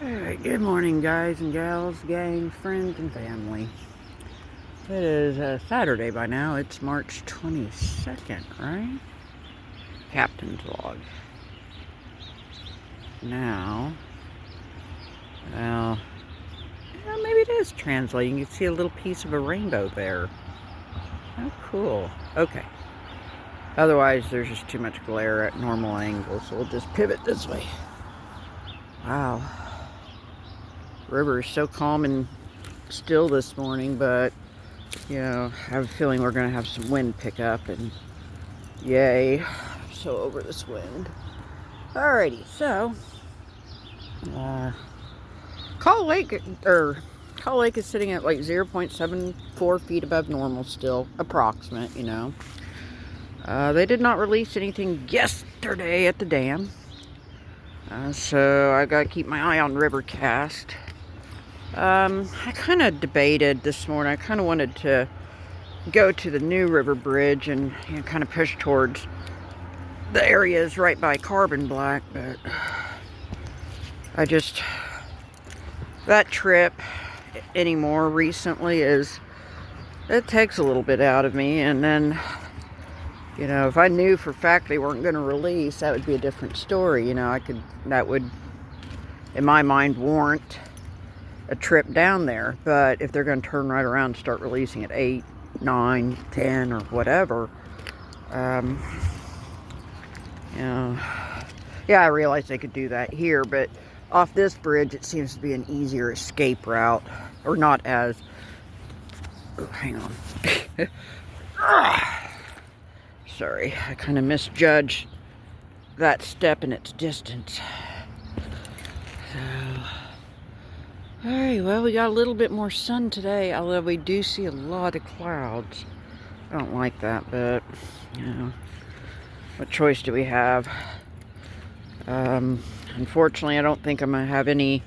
Alright, good morning, guys and gals, gang, friends, and family. It is Saturday by now. It's March 22nd, right? Captain's log. Now, well, yeah, maybe it is translating. You can see a little piece of a rainbow there. Oh, cool. Okay. Otherwise, there's just too much glare at normal angles, so we'll just pivot this way. Wow. River is so calm and still this morning, but you know, I have a feeling we're gonna have some wind pick up, and yay, I'm so over this wind. Alrighty, so Call Lake is sitting at like 0.74 feet above normal still, approximate, you know. They did not release anything yesterday at the dam, so I gotta keep my eye on Rivercast. I kind of debated this morning. I kind of wanted to go to the new river bridge and kind of push towards the areas right by Carbon Black, but that trip anymore recently it takes a little bit out of me. And then, you know, if I knew for a fact they weren't going to release, that would be a different story. You know, that would, in my mind, warrant a trip down there. But if they're going to turn right around and start releasing at 8, 9, 10, or whatever, you know, yeah, I realize they could do that here, but off this bridge it seems to be an easier escape route, or not as, oh, hang on. Sorry, I kind of misjudged that step in its distance. So, alright, well, we got a little bit more sun today, although we do see a lot of clouds. I don't like that, but, you know, what choice do we have? Unfortunately, I don't think I'm going to have any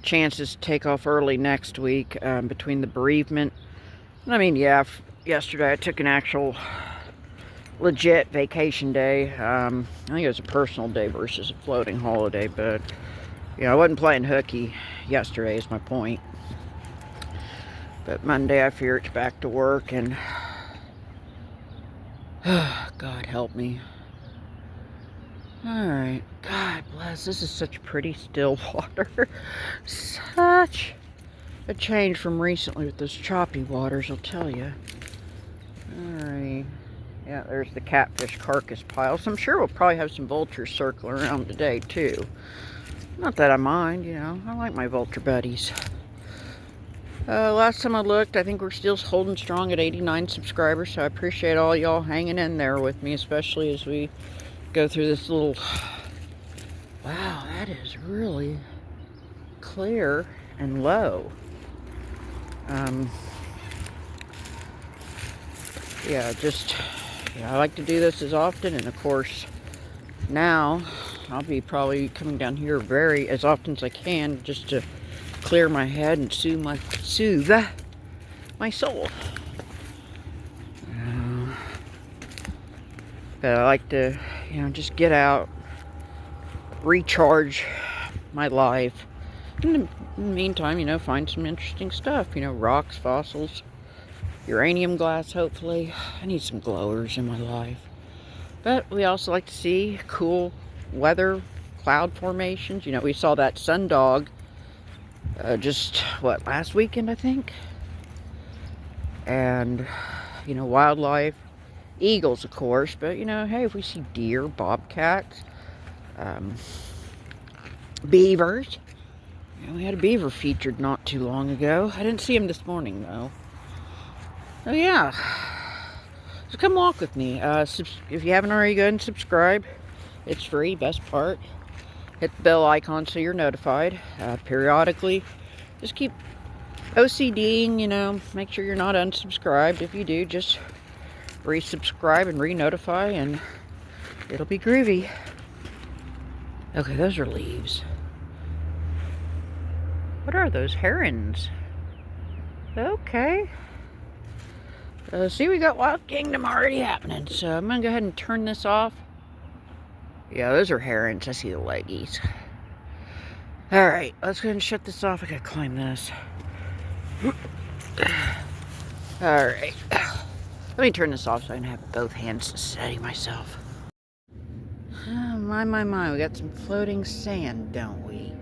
chances to take off early next week, between the bereavement. I mean, yeah, yesterday I took an actual legit vacation day. I think it was a personal day versus a floating holiday, but you know, I wasn't playing hooky yesterday is my point. But Monday I fear it's back to work, and God help me. Alright, God bless, this is such pretty still water. Such a change from recently with those choppy waters, I'll tell you. Alright, yeah, there's the catfish carcass pile, so I'm sure we'll probably have some vultures circling around today too. Not that I mind, you know, I like my vulture buddies. Last time I looked, I think we're still holding strong at 89 subscribers, so I appreciate all y'all hanging in there with me, especially as we go through this little, wow, that is really clear and low. Yeah, I like to do this as often, and of course now I'll be probably coming down here as often as I can, just to clear my head and soothe my soul. But I like to, you know, just get out, recharge my life. In the meantime, you know, find some interesting stuff. You know, rocks, fossils, uranium glass, hopefully. I need some glowers in my life. But we also like to see cool weather, cloud formations. You know, we saw that sundog last weekend, I think. And, you know, wildlife. Eagles, of course, but you know, hey, if we see deer, bobcats, beavers. You know, we had a beaver featured not too long ago. I didn't see him this morning though. Oh yeah, so come walk with me. If you haven't already, go ahead and subscribe. It's free, best part. Hit the bell icon so you're notified periodically. Just keep OCDing, you know, make sure you're not unsubscribed. If you do, just resubscribe and re-notify, and it'll be groovy. Okay, those are leaves. What are those? Herons. Okay. See, we got Wild Kingdom already happening, so I'm gonna go ahead and turn this off. Yeah, those are herons. I see the leggies. Alright, let's go ahead and shut this off. I gotta climb this. Alright. Let me turn this off so I can have both hands to steady myself. Oh, my. We got some floating sand, don't we?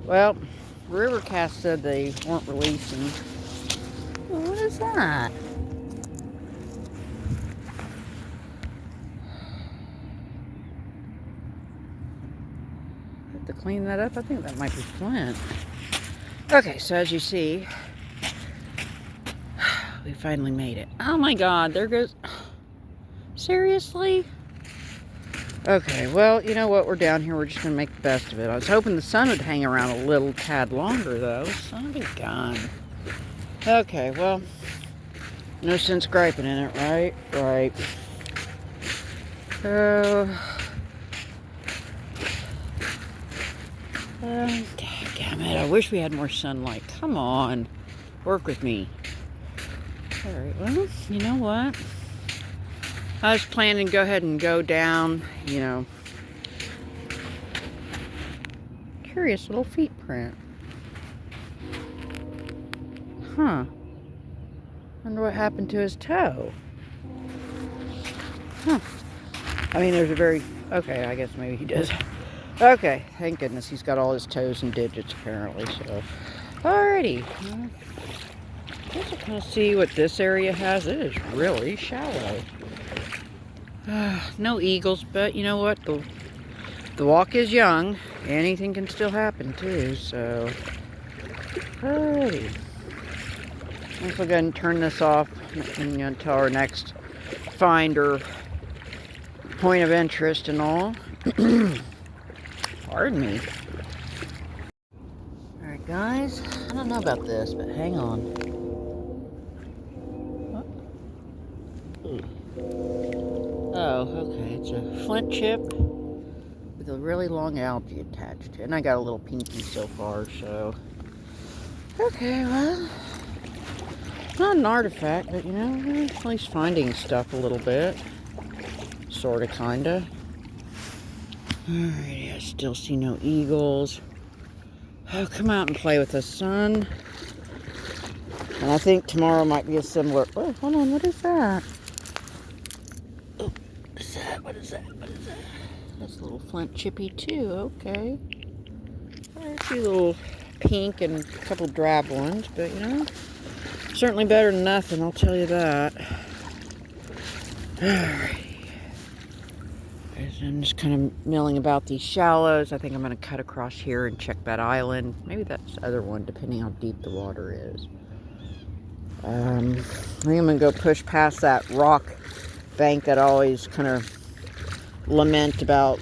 Well, Rivercast said they weren't releasing. What is that? Have to clean that up. I think that might be flint. Okay, so as you see, we finally made it. Oh my god, there goes... Seriously? Okay, well, you know what? We're down here. We're just going to make the best of it. I was hoping the sun would hang around a little tad longer, though. Son of a gun. Okay, well, no sense griping in it, right? Right. Damn it. I wish we had more sunlight. Come on. Work with me. Alright, well, you know what? I was planning to go ahead and go down, you know. Curious little feet print. Huh. Wonder what happened to his toe. Huh. I mean, there's a very... Okay, I guess maybe he does. Okay, thank goodness he's got all his toes and digits apparently, so... Alrighty. Let's kind of see what this area has. It is really shallow. No eagles, but you know what? The walk is young. Anything can still happen too, so... Alrighty. Let's go ahead and turn this off until our next find or point of interest and all. Pardon me. Alright guys, I don't know about this, but hang on. What? Oh, okay, it's a flint chip with a really long algae attached to it. And I got a little pinky so far, so... Okay, well... Not an artifact, but you know, at least finding stuff a little bit. Sorta, kinda. Alrighty, I still see no eagles. Oh, come out and play with the sun. And I think tomorrow might be a similar... Oh, hold on, what is that? Oh, what is that? What is that? What is that? That's a little flint chippy too, okay. I see a little pink and a couple drab ones, but you know... Certainly better than nothing, I'll tell you that. Alright. I'm just kind of milling about these shallows. I think I'm going to cut across here and check that island. Maybe that's the other one, depending how deep the water is. I think I'm going to go push past that rock bank that I always kind of lament about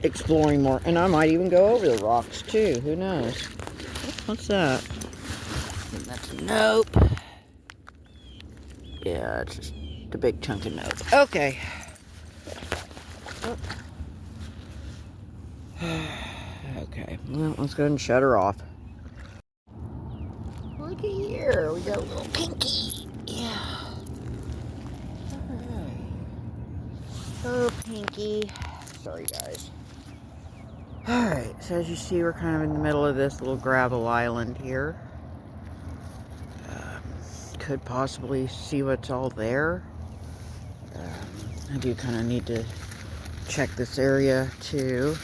exploring more. And I might even go over the rocks, too. Who knows? What's that? That's a nope. Yeah, it's just a big chunk of nope. Okay. Okay, well, let's go ahead and shut her off. Look at here, we got a little pinky. Yeah. Alright. Oh, pinky. Sorry, guys. Alright, so as you see, we're kind of in the middle of this little gravel island here. Could possibly see what's all there. I do kind of need to check this area too.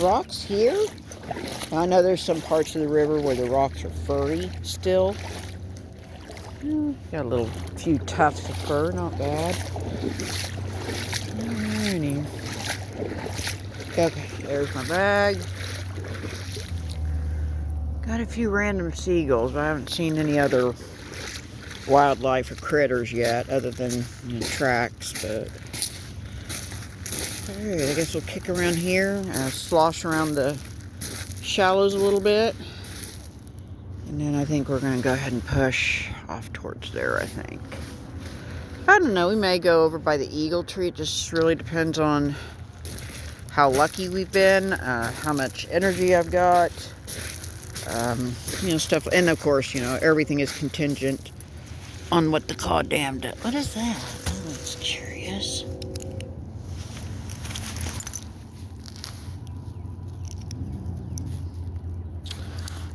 Rocks here. I know there's some parts of the river where the rocks are furry still. Got a little few tufts of fur, not bad. Alrighty. Okay, there's my bag. Got a few random seagulls, but I haven't seen any other wildlife or critters yet, other than tracks, but... Alright, I guess we'll kick around here, slosh around the shallows a little bit, and then I think we're going to go ahead and push off towards there, I think. I don't know, we may go over by the eagle tree. It just really depends on how lucky we've been, how much energy I've got. You know, stuff, and of course, you know, everything is contingent on what the goddamn does. What is that? Oh, that's curious.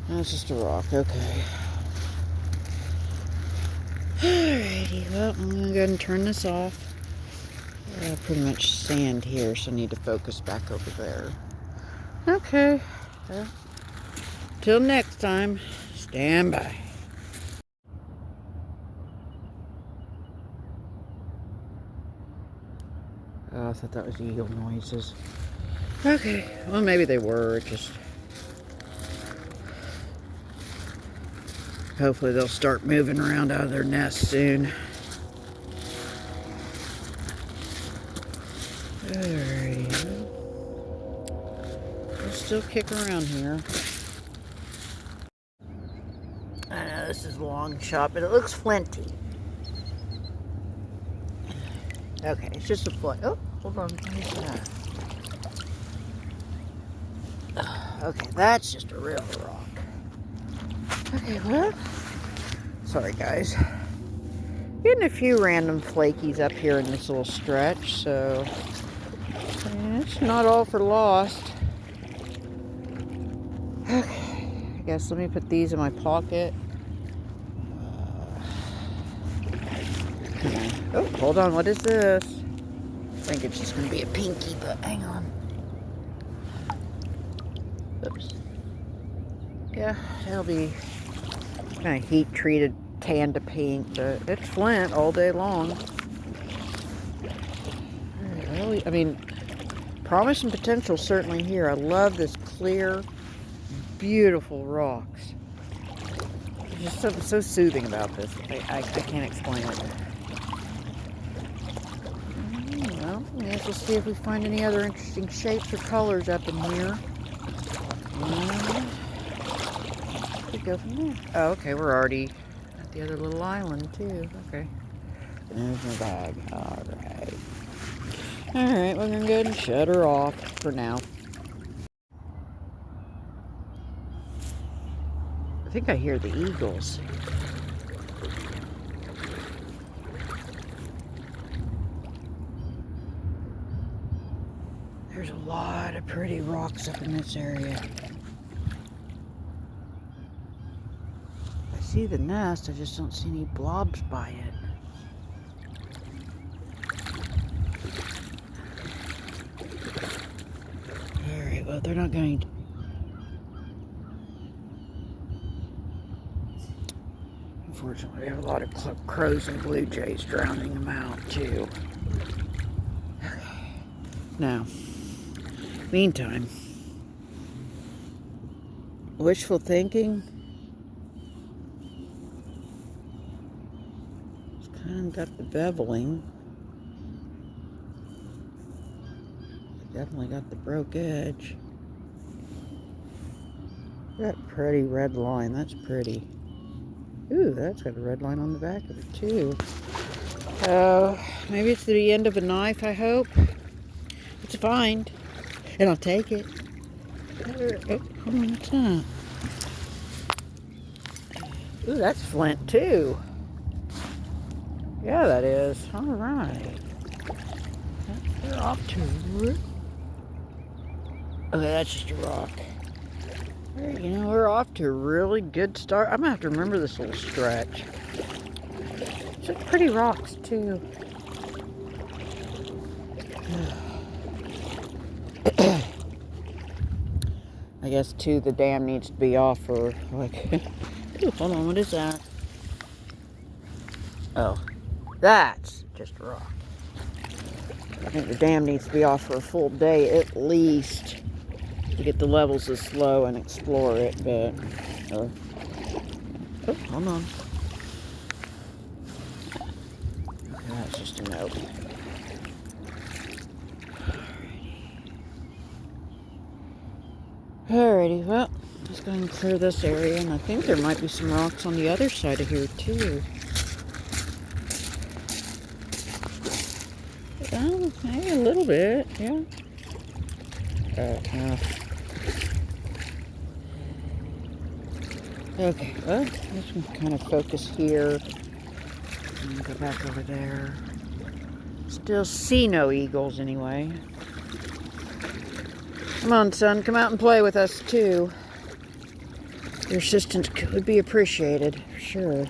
That's just a rock, okay. Alrighty, well, I'm gonna go ahead and turn this off. Pretty much sand here, so I need to focus back over there. Okay, well, till next time, stand by. Oh, I thought that was eagle noises. Okay, well, maybe they were, just... Hopefully they'll start moving around out of their nest soon. Alrighty. We'll still kick around here. I know this is a long shot, but it looks flinty. Okay, it's just a flint. Oh, hold on. What is that? Okay, that's just a real rock. Okay, well, sorry guys. Getting a few random flakies up here in this little stretch, so yeah, it's not all for lost. Okay, I guess let me put these in my pocket. Oh, hold on, what is this? I think it's just going to be a pinky, but hang on. Oops. Yeah, it'll be kind of heat treated tan to pink, but it's flint all day long. Really, I mean, promise and potential certainly here. I love this clear, beautiful rocks. There's just something so soothing about this. I can't explain it. Well, I guess we'll see if we find any other interesting shapes or colors up in here. Go from there. Oh, okay, we're already at the other little island too. Okay. There's my bag. Alright. Alright, we're gonna go ahead and shut her off for now. I think I hear the eagles. There's a lot of pretty rocks up in this area. I see the nest, I just don't see any blobs by it. Alright, well, they're not going to... Unfortunately, we have a lot of crows and blue jays drowning them out, too. Now, meantime, wishful thinking. It's kind of got the beveling. Definitely got the broke edge. That pretty red line, that's pretty. Ooh, that's got a red line on the back of it too. Maybe it's the end of a knife, I hope. It's a find, and I'll take it. Oh, hold on, what's that? Ooh, that's flint too. Yeah, that is. All right. We're off to it. Okay, that's just a rock. Alright, you know, we're off to a really good start. I'm gonna have to remember this little stretch. Some pretty rocks too. I guess too, the dam needs to be off for like. Ooh, hold on, what is that? Oh, that's just a rock. I think the dam needs to be off for a full day at least to get the levels this low and explore it, but oh, hold on. Okay, that's just a note. Alrighty, well, let's go and clear this area, and I think there might be some rocks on the other side of here too. Oh, maybe a little bit, yeah. Okay, well, let's kind of focus here. And go back over there. Still see no eagles anyway. Come on, son, come out and play with us too. Your assistance would be appreciated, for sure.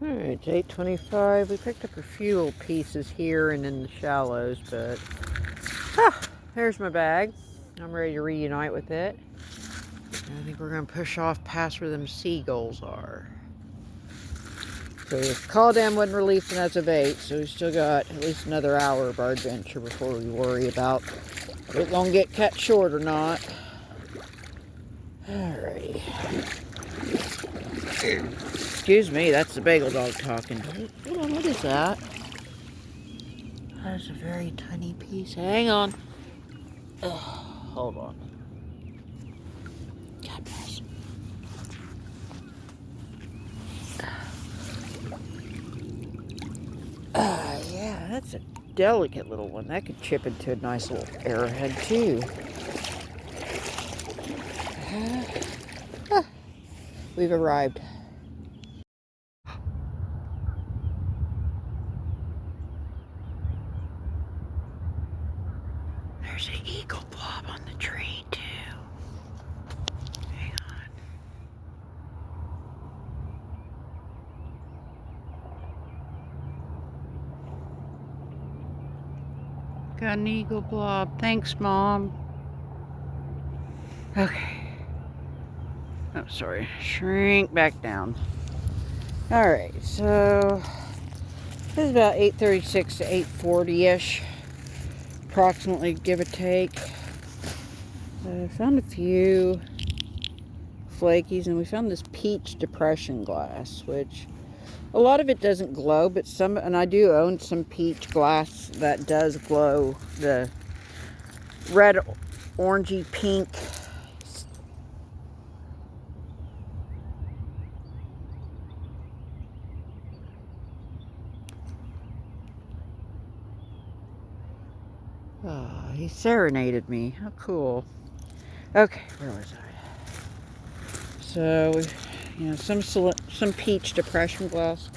Alright, it's 8:25. We picked up a few little pieces here and in the shallows, but... there's my bag. I'm ready to reunite with it. I think we're going to push off past where them seagulls are. So the call dam wasn't releasing as of 8, so we still got at least another hour of our adventure before we worry about if it's going to get cut short or not. Alrighty. Excuse me, that's the bagel dog talking. Hold on, what is that? That's a very tiny piece. Hang on. Ugh, hold on. God bless. Yeah, that's a delicate little one. That could chip into a nice little arrowhead, too. We've arrived. There's an eagle blob on the tree, too. Hang on. Got an eagle blob. Thanks, Mom. Okay. Oh, sorry. Shrink back down. Alright, so this is about 8:36 to 8:40-ish. Approximately, give or take. I found a few flakies, and we found this peach depression glass, which a lot of it doesn't glow, but some, and I do own some peach glass that does glow the red, orangey, pink. Oh, he serenaded me. How cool. Okay, where was I? So, some peach depression glass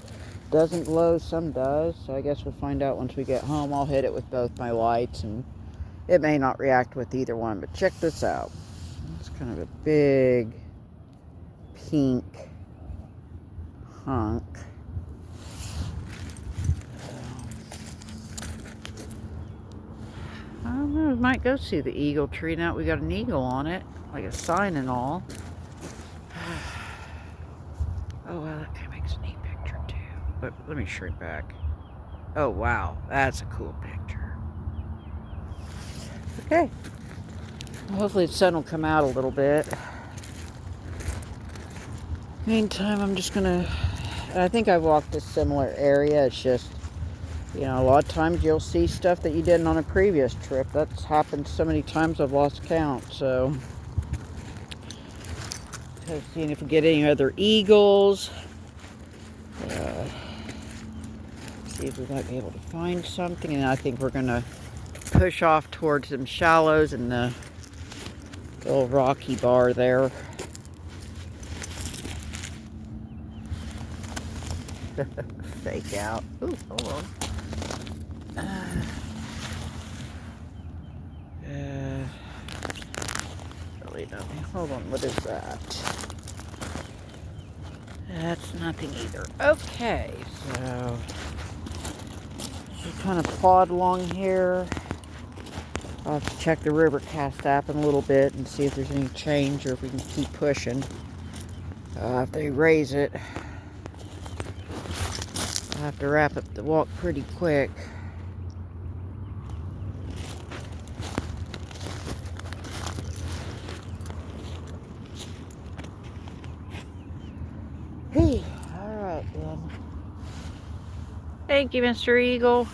doesn't glow, some does. So I guess we'll find out once we get home. I'll hit it with both my lights, and it may not react with either one. But check this out. It's kind of a big pink hunk. I don't know, we might go see the eagle tree now that we got an eagle on it, like a sign and all. Oh, well, that kind of makes a neat picture, too. But let me shrink back. Oh, wow, that's a cool picture. Okay. Well, hopefully the sun will come out a little bit. Meantime, I'm just gonna... I think I've walked a similar area. It's just, you know, a lot of times you'll see stuff that you didn't on a previous trip. That's happened so many times I've lost count, so... seeing if we get any other eagles. See if we might be able to find something. And I think we're going to push off towards some shallows and the little rocky bar there. Fake out. Ooh, hold on. Really nothing. Hold on, what is that? That's nothing either. Okay, so just kind of plod along here. I'll have to check the Rivercast app in a little bit and see if there's any change or if we can keep pushing. If they raise it, I'll have to wrap up the walk pretty quick. Hey, alright then. Thank you, Mr. Eagle.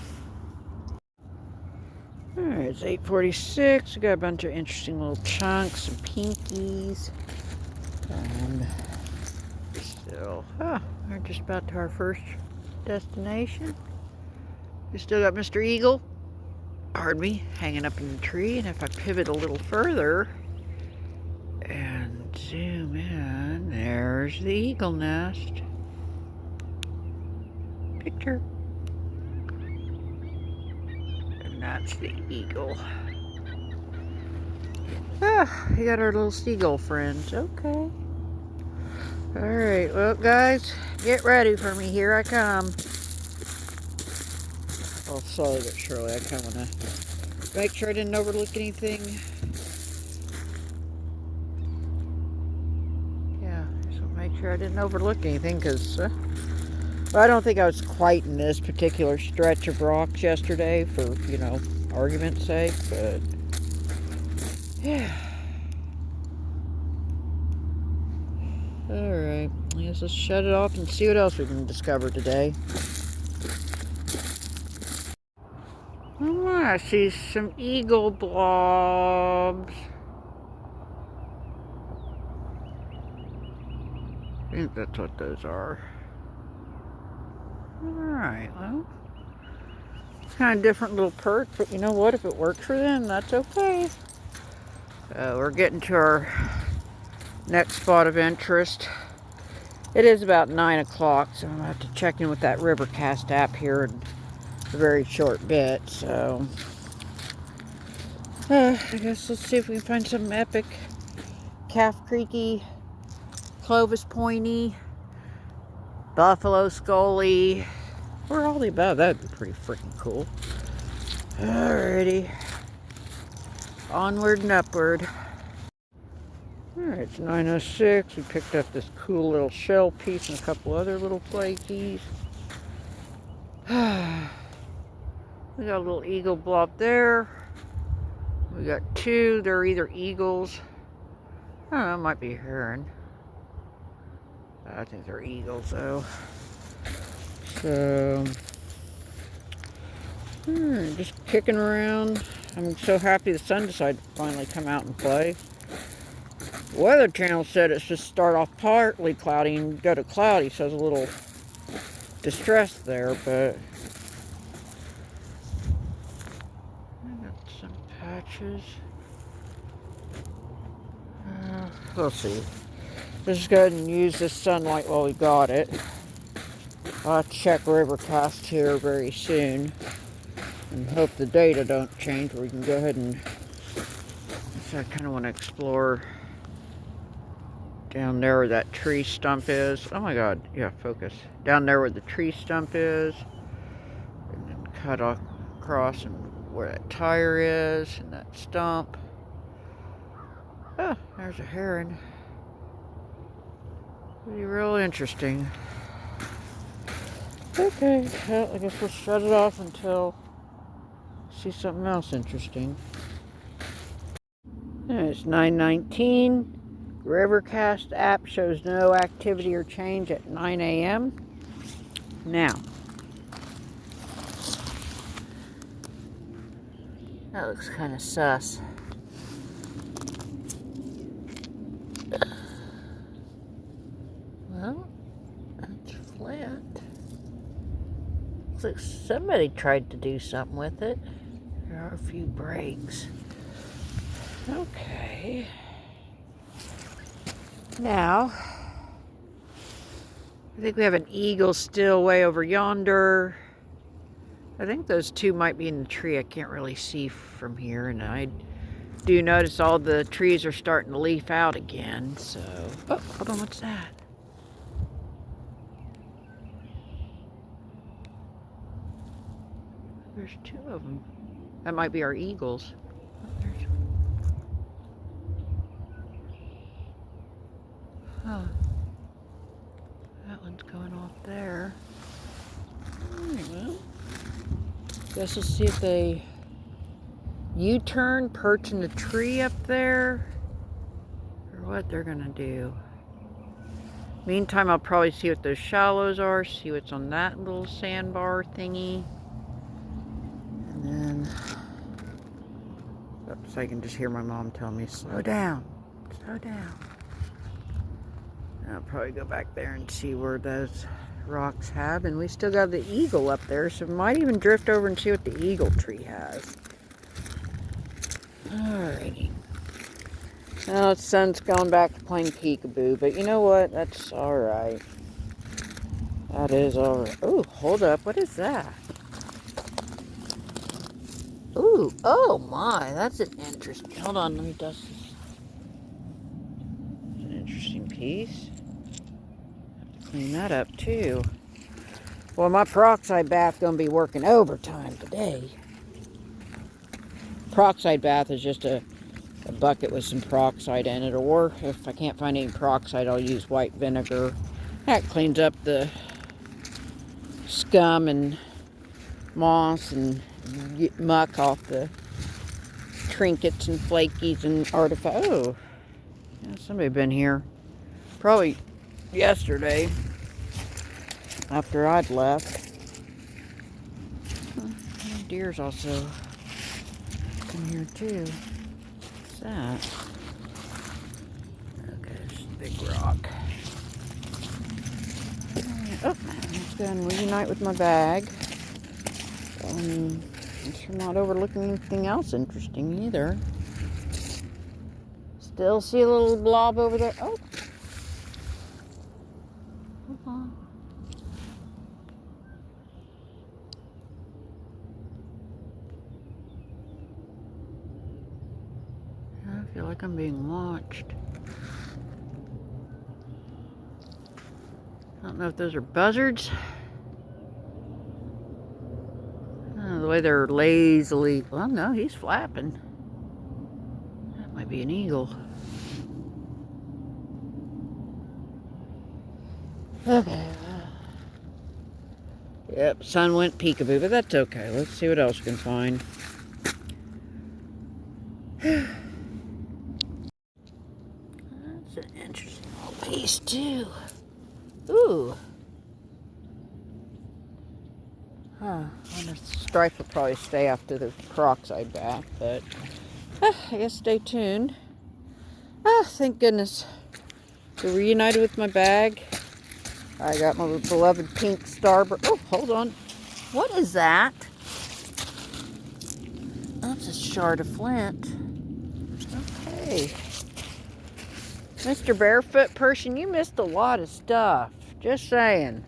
Alright, it's 8:46. We got a bunch of interesting little chunks, some pinkies. Still, we're just about to our first destination. We still got Mr. Eagle, pardon me, hanging up in the tree. And if I pivot a little further and zoom in, there's the eagle nest. Picture. And that's the eagle. Ah, we got our little seagull friends. Okay. Alright, well, guys, get ready for me. Here I come. Oh, slowly but surely. I kind of want to make sure I didn't overlook anything. Yeah, just want to make sure I didn't overlook anything because well, I don't think I was quite in this particular stretch of rocks yesterday for, you know, argument's sake, but yeah. Alright, I guess let's shut it off and see what else we can discover today. Oh, I see some eagle blobs. I think that's what those are. Alright, well, kind of different little perk, but you know what? If it works for them, that's okay. We're getting to our next spot of interest. It is about 9 o'clock, so I'm going to have to check in with that Rivercast app here in a very short bit. So, I guess let's see if we can find some epic Calf Creeky, Clovis Pointy, Buffalo Scully, or all the above. That'd be pretty freaking cool. Alrighty. Onward and upward. Alright, it's 9:06. We picked up this cool little shell piece and a couple other little flakies. We got a little eagle blob there. We got two. They're either eagles. I don't know, it might be a heron. I think they're eagles though. So, just kicking around. I'm so happy the sun decided to finally come out and play. The Weather Channel said it's just start off partly cloudy and go to cloudy, so I was a little distressed there, but I got some patches. We'll see. Let's go ahead and use this sunlight while we got it. I'll have to check Rivercast here very soon and hope the data don't change. We can go ahead and, so I kind of want to explore down there where that tree stump is. Oh my god, yeah, focus. Down there where the tree stump is. And then cut across and where that tire is and that stump. Oh, there's a heron. Pretty real interesting. Okay, well, I guess we'll shut it off until I see something else interesting. It's 9:19. Rivercast app shows no activity or change at 9 a.m. Now, that looks kind of sus. Well, it's flat. Looks like somebody tried to do something with it. There are a few breaks. Okay. Now, I think we have an eagle still way over yonder. I think those two might be in the tree. I can't really see from here, and I do notice all the trees are starting to leaf out again, so... Oh, hold on, what's that? There's two of them. That might be our eagles. Oh, there's... Huh. That one's going off there. Well, guess we'll see if they U-turn, perch in the tree up there, or what they're gonna do. Meantime, I'll probably see what those shallows are, see what's on that little sandbar thingy. And then, oops, I can just hear my mom tell me, slow down, slow down. I'll probably go back there and see where those rocks have. And we still got the eagle up there, so we might even drift over and see what the eagle tree has. Alrighty. Now the sun's gone back to playing peekaboo, but you know what? That's alright. That is alright. Oh, hold up. What is that? Ooh, Ooh, oh my, that's an interesting. Hold on, let me dust this. It's an interesting piece. Have to clean that up too. Well, my peroxide bath gonna be working overtime today. Peroxide bath is just a bucket with some peroxide in it, or if I can't find any peroxide, I'll use white vinegar. That cleans up the scum and moss and muck off the trinkets and flakies and artifacts. Oh, yeah, somebody been here. Probably yesterday after I'd left. Deer's also in here too. What's that? Okay, it's a big rock. Oh, let's go and reunite with my bag. I'm sure not overlooking anything else interesting either. Still see a little blob over there. Oh. I feel like I'm being watched. I don't know if those are buzzards. The way they're lazily... Well, no, he's flapping. That might be an eagle. Okay. Yep, sun went peekaboo, but that's okay. Let's see what else we can find. That's an interesting little piece, too. Ooh. Huh. The stripe will probably stay after the peroxide bath, but I guess stay tuned. Thank goodness. So reunited with my bag. I got my beloved pink Starbird. Oh, hold on. What is that? That's a shard of flint. Okay. Mr. Barefoot person, you missed a lot of stuff. Just saying.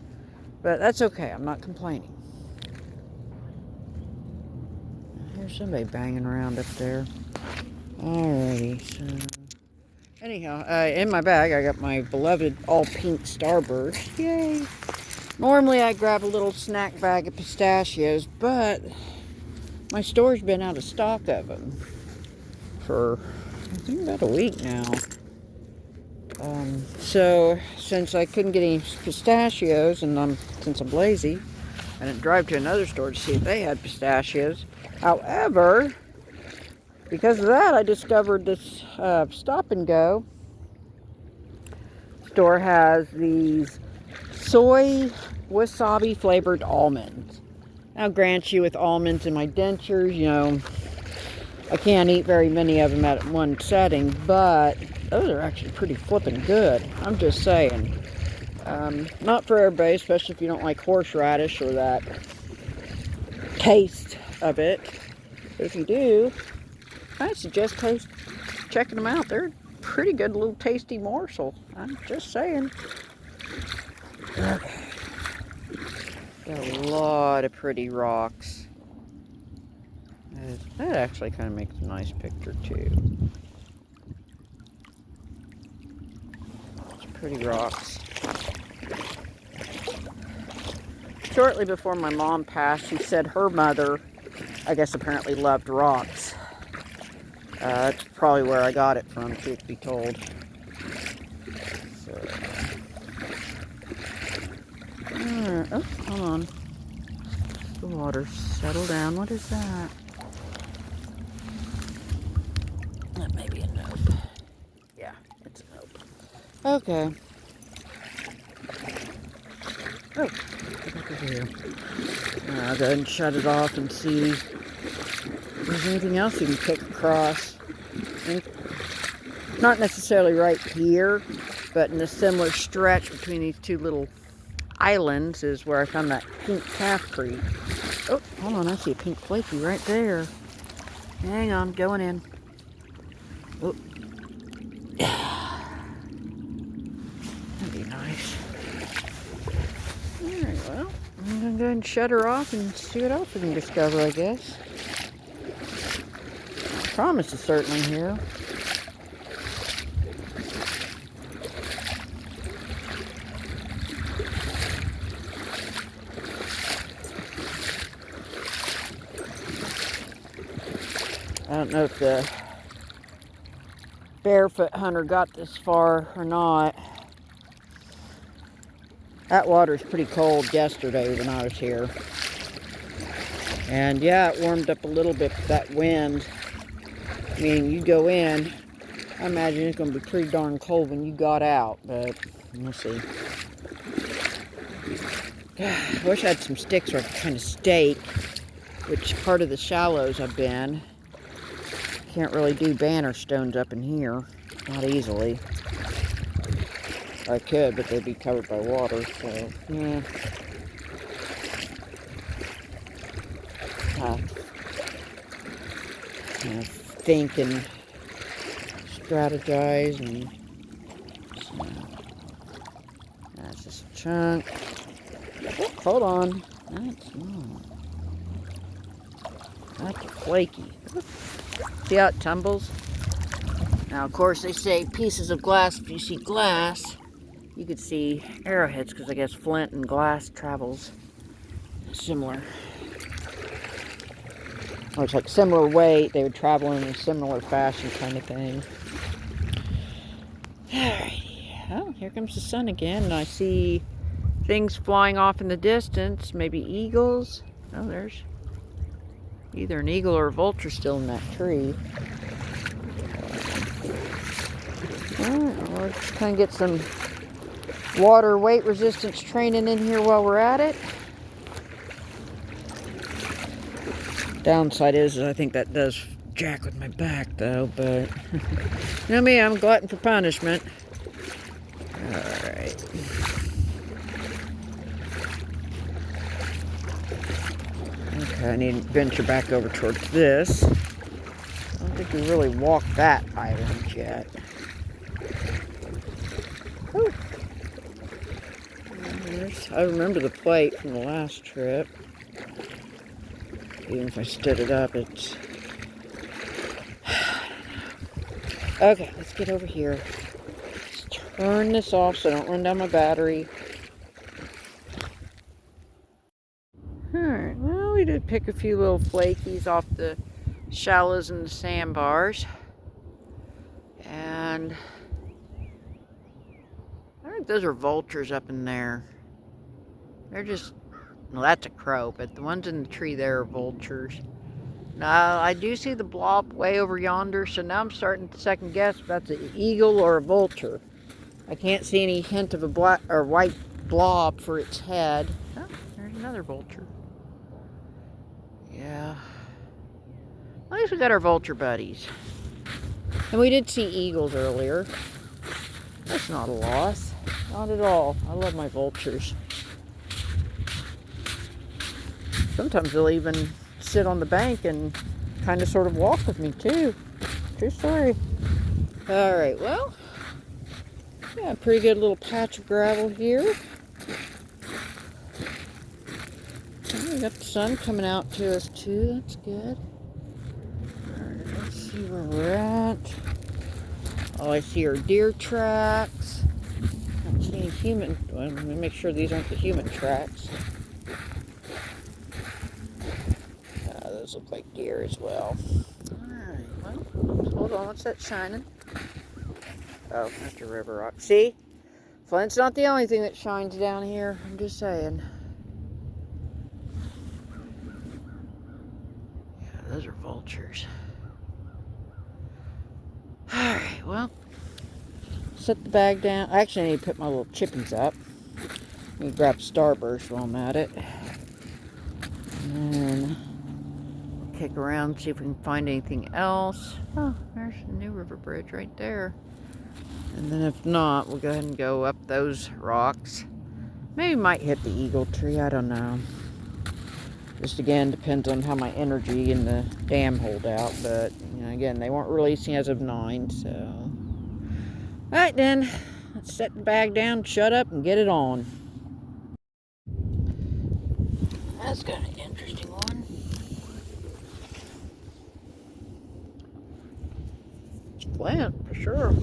But that's okay. I'm not complaining. There's somebody banging around up there. Alrighty, so... Anyhow, in my bag, I got my beloved all-pink Starburst. Yay! Normally, I grab a little snack bag of pistachios, but my store's been out of stock of them for, I think, about a week now. So, since I couldn't get any pistachios, and since I'm lazy, I didn't drive to another store to see if they had pistachios. However... because of that, I discovered this Stop and Go store has these soy wasabi flavored almonds. Now, grant you, with almonds in my dentures, you know, I can't eat very many of them at one setting, but those are actually pretty flippin' good. I'm just saying. Not for everybody, especially if you don't like horseradish or that taste of it. But if you do, I suggest checking them out. They're a pretty good little tasty morsel. I'm just saying. Okay. Got a lot of pretty rocks. That actually kind of makes a nice picture too. It's pretty rocks. Shortly before my mom passed, she said her mother, I guess, apparently loved rocks. That's probably where I got it from, truth be told. So, oh, hold on. The water settle down. What is that? That may be a nope. Yeah, it's a nope. Okay. Oh, get back over here. I'll go ahead and shut it off and see if there's anything else you can pick across. And not necessarily right here, but in a similar stretch between these two little islands is where I found that pink calf creek. Oh, hold on, I see a pink flaky right there. Hang on, going in. Oh. That'd be nice. Alright, well, I'm going to go ahead and shut her off and see what else we can discover, I guess. promise is certainly here. I don't know if the barefoot hunter got this far or not. That water's pretty cold yesterday when I was here. And yeah, it warmed up a little bit with that wind. I mean, you go in, I imagine it's going to be pretty darn cold when you got out, but we'll see. I wish I had some sticks where I could kind of stake which part of the shallows I've been. Can't really do banner stones up in here, not easily. I could, but they'd be covered by water, so yeah. Think and strategize, and so that's just a chunk. Oh, hold on, that's not. That's a flaky. See how it tumbles? Now, of course, they say pieces of glass. If you see glass, you could see arrowheads, because I guess flint and glass travels similar. Or it's like similar weight. They would travel in a similar fashion, kind of thing. Alrighty. Oh, here comes the sun again, and I see things flying off in the distance. Maybe eagles. Oh, there's either an eagle or a vulture still in that tree. Alright, we'll just kind of get some water weight resistance training in here while we're at it. Downside is I think that does jack with my back though, but you know me, I'm a glutton for punishment. Alright. Okay, I need to venture back over towards this. I don't think we really walked that island yet. Ooh. I remember the plate from the last trip. Even if I stood it up, it's... Okay, let's get over here. Let's turn this off so I don't run down my battery. Alright, well, we did pick a few little flakies off the shallows and the sandbars. And I think those are vultures up in there. They're just... Well, that's a crow, but the ones in the tree there are vultures. Now, I do see the blob way over yonder, so now I'm starting to second guess if that's an eagle or a vulture. I can't see any hint of a black or white blob for its head. Oh, there's another vulture. Yeah. At least we got our vulture buddies. And we did see eagles earlier. That's not a loss. Not at all. I love my vultures. Sometimes they'll even sit on the bank and kind of sort of walk with me too. True story. Alright, well, yeah, pretty good little patch of gravel here. Oh, we got the sun coming out to us too. That's good. Alright, let's see where we're at. Oh, I see our deer tracks. I don't see any human. Well, let me make sure these aren't the human tracks. Those look like deer as well. Alright, well, hold on, what's that shining? Oh, that's a river rock. See? Flint's not the only thing that shines down here. I'm just saying. Yeah, those are vultures. Alright, well, set the bag down. Actually, I need to put my little chickens up. Let me grab Starburst while I'm at it. And then kick around, see if we can find anything else. Oh, there's a new river bridge right there. And then if not, we'll go ahead and go up those rocks. Maybe might hit the eagle tree, I don't know. Just again, depends on how my energy and the dam hold out. But, you know, again, they weren't releasing as of 9, so. Alright then, let's set the bag down, shut up, and get it on. That's got an interesting one. Flint, for sure.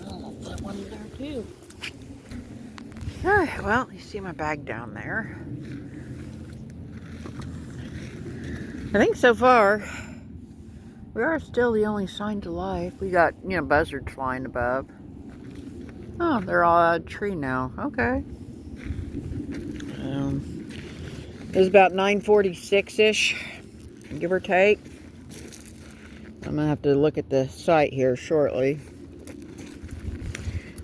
Oh, that one there too. Alright, well, you see my bag down there. I think so far, we are still the only sign to life. We got, buzzards flying above. Oh, they're all out of the tree now. Okay. It was about 9:46-ish, give or take. I'm going to have to look at the site here shortly.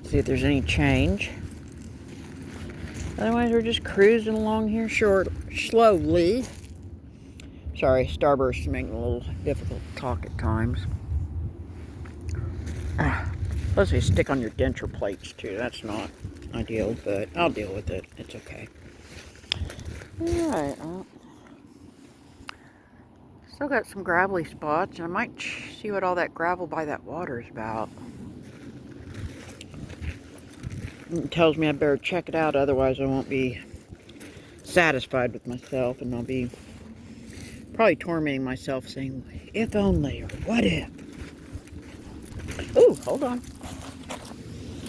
See if there's any change. Otherwise, we're just cruising along here slowly. Sorry, Starburst is making it a little difficult to talk at times. Plus, they stick on your denture plates, too. That's not ideal, but I'll deal with it. It's okay. Alright, well, still got some gravelly spots. I might see what all that gravel by that water is about. It tells me I better check it out, otherwise I won't be satisfied with myself, and I'll be probably tormenting myself saying, if only, or what if? Ooh, hold on.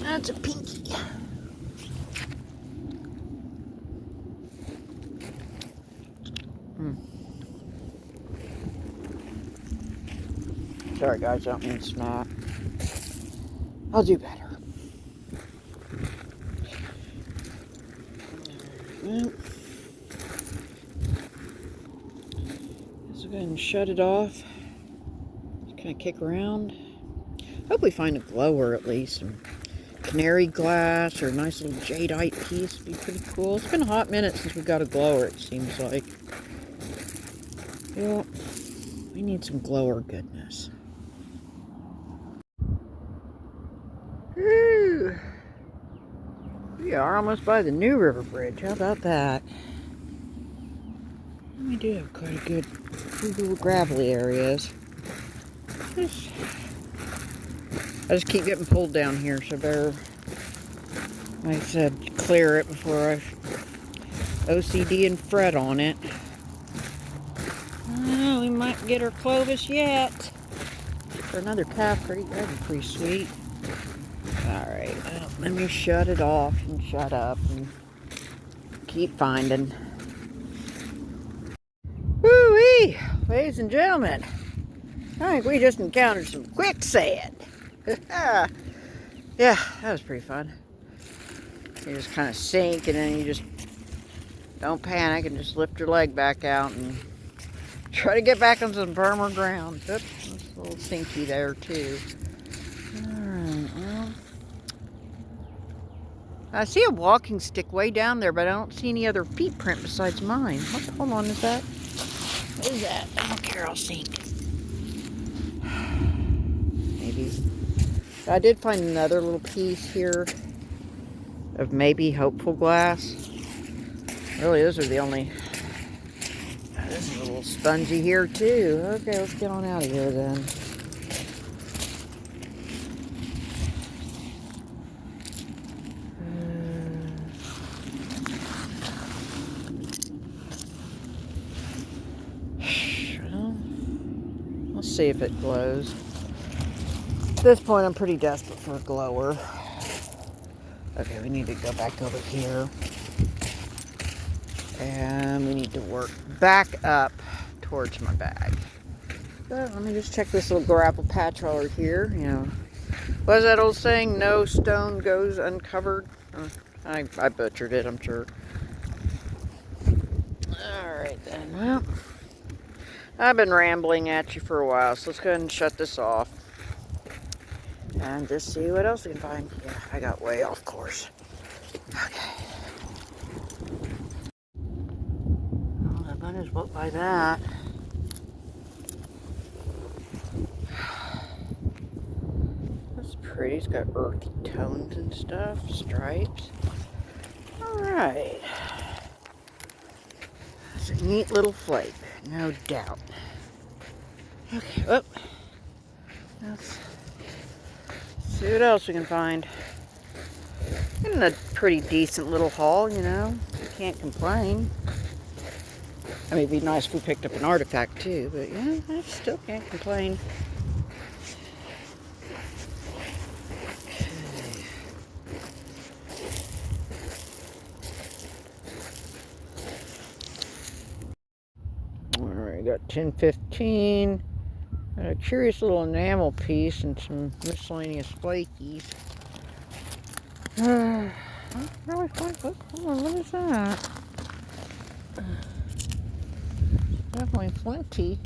That's a pinky. Sorry guys, I don't mean to snap. I'll do better. Well, let's go ahead and shut it off. Just kind of kick around. Hopefully find a glower at least. Some canary glass or a nice little jadeite piece would be pretty cool. It's been a hot minute since we got a glower, it seems like. Yeah, we need some glower goodness. Woo! We are almost by the new river bridge. How about that? We do have quite a good few little gravelly areas. I just keep getting pulled down here, so better, like I said, clear it before I OCD and fret on it. Oh, we might get our Clovis yet. For another calf crate, that'd be pretty sweet. Alright, well, let me shut it off and shut up and keep finding. Woo-wee! Ladies and gentlemen, I think we just encountered some quicksand. Yeah, that was pretty fun. You just kind of sink and then you just don't panic and just lift your leg back out and try to get back on some firmer ground. Oops, it's a little sinky there too. Alright, well, I see a walking stick way down there, but I don't see any other feet print besides mine. Hold on, is that? What is that? I don't care, I'll sink. Maybe. I did find another little piece here of maybe hopeful glass. Really, those are the only... This is a little spongy here too. Okay, let's get on out of here then. Well, let's see if it glows. At this point, I'm pretty desperate for a glower. Okay, we need to go back over here. And we need to work back up towards my bag. But let me just check this little gravel patch while we're here. What is that old saying? No stone goes uncovered. I butchered it, I'm sure. Alright then, well, I've been rambling at you for a while, so let's go ahead and shut this off. And just see what else we can find. Yeah, I got way off course. Okay. Well, I might as well buy that. That's pretty. It's got earthy tones and stuff, stripes. Alright. That's a neat little flake, no doubt. Okay, well, let's see what else we can find. Getting a pretty decent little haul, you can't complain. I mean, it'd be nice if we picked up an artifact too, but yeah, I still can't complain. Alright, got 1015. And a curious little enamel piece and some miscellaneous flakies. Really what is that? Definitely flinty.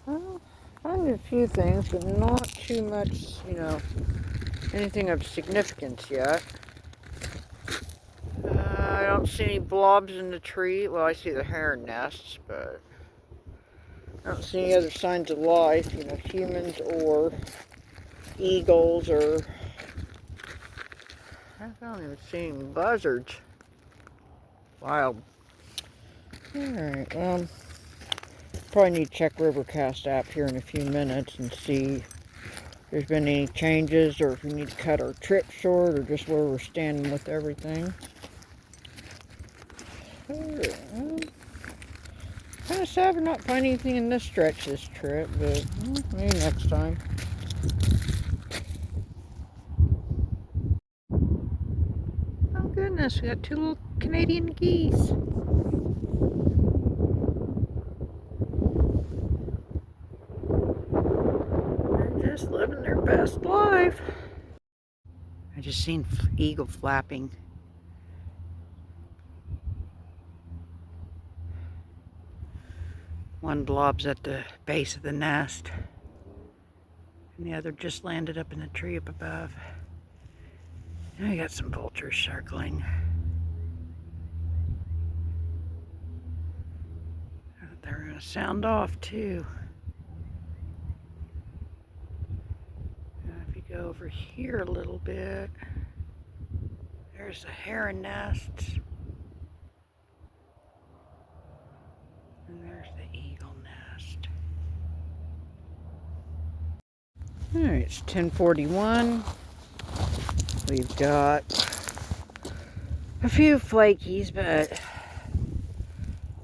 Well, I found a few things, but not too much, you know, anything of significance yet. I don't see any blobs in the tree. Well, I see the heron nests, but I don't see any other signs of life, you know, humans or eagles or... I don't even see any buzzards. Wild. Alright, probably need to check Rivercast app here in a few minutes and see if there's been any changes or if we need to cut our trip short or just where we're standing with everything. Kind of sad we're not finding anything in this stretch this trip, but maybe next time. Oh goodness, we got 2 little Canadian geese. They're just living their best life. I just seen eagle flapping. One blob's at the base of the nest, and the other just landed up in the tree up above. And I got some vultures circling. They're gonna sound off too. Now if you go over here a little bit, there's the heron nests. And there's the eagle nest. Alright, it's 10:41. We've got a few flakies, but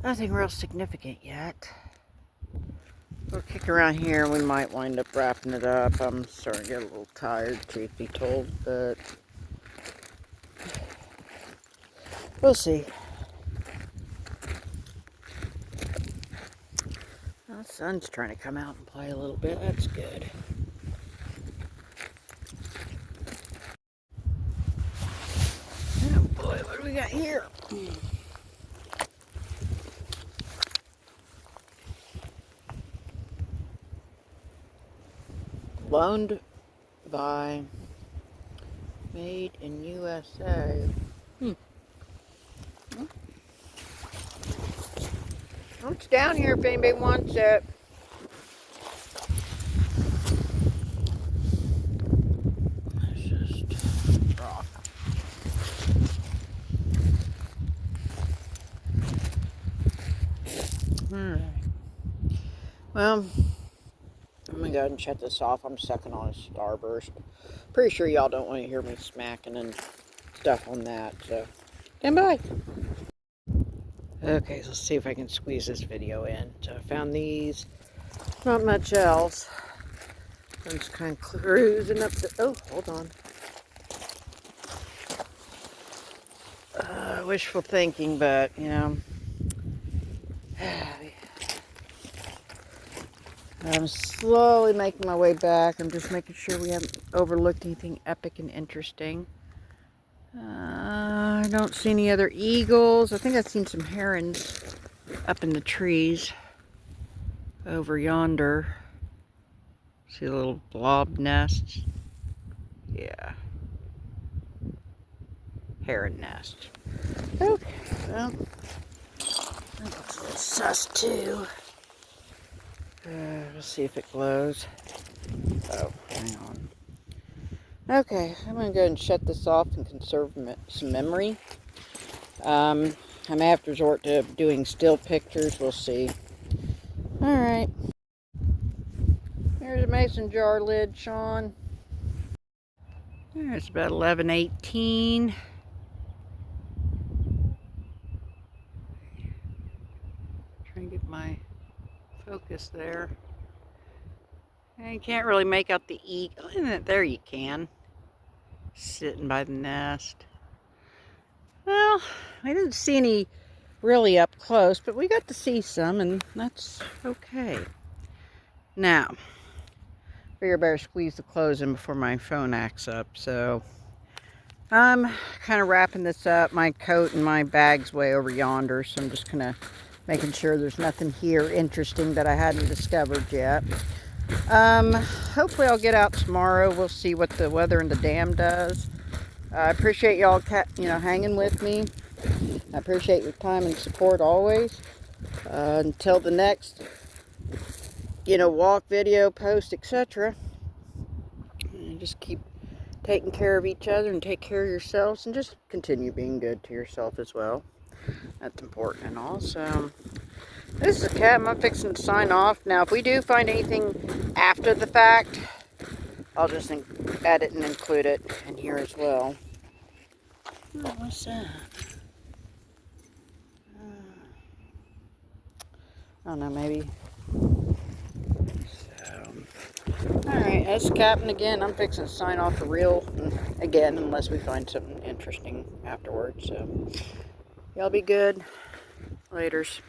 nothing real significant yet. We'll kick around here and we might wind up wrapping it up. I'm starting to get a little tired, truth be told, but we'll see. Well, the sun's trying to come out and play a little bit. That's good. Oh boy, what do we got here? Loaned by Made in USA. It's down here if anybody wants it. It's just rock. Alright. Well, I'm gonna go ahead and shut this off. I'm sucking on a starburst. Pretty sure y'all don't want to hear me smacking and stuff on that, so stand by. Okay, so let's see if I can squeeze this video in. So I found these. Not much else. I'm just kind of cruising up the... Oh, hold on. Wishful thinking, but, you know... I'm slowly making my way back. I'm just making sure we haven't overlooked anything epic and interesting. I don't see any other eagles. I think I've seen some herons up in the trees over yonder. See the little blob nests? Yeah. Heron nest. Okay, well, that looks a little sus too. We'll see if it glows. Oh, hang on. Okay, I'm going to go ahead and shut this off and conserve some memory. I may have to resort to doing still pictures. We'll see. Alright. Here's a mason jar lid, Sean. It's about 11:18. Trying to get my focus there. And you can't really make out the eagle. There you can. Sitting by the nest. Well, I didn't see any really up close, but we got to see some, and that's okay. Now, figure I better squeeze the clothes in before my phone acts up. So I'm kind of wrapping this up. My coat and my bag's way over yonder, so I'm just kind of making sure there's nothing here interesting that I hadn't discovered yet. Hopefully I'll get out tomorrow. We'll see what the weather in the dam does. I appreciate y'all, hanging with me. I appreciate your time and support always. Until the next, walk, video, post, etc. Just keep taking care of each other and take care of yourselves, and just continue being good to yourself as well. That's important and all. So this is Cat. I'm fixing to sign off. Now, if we do find anything after the fact, I'll just edit and include it in here as well. Oh, what's that? I don't know, maybe. So, alright, that's the captain again. I'm fixing to sign off the reel again, unless we find something interesting afterwards. So, y'all be good. Laters.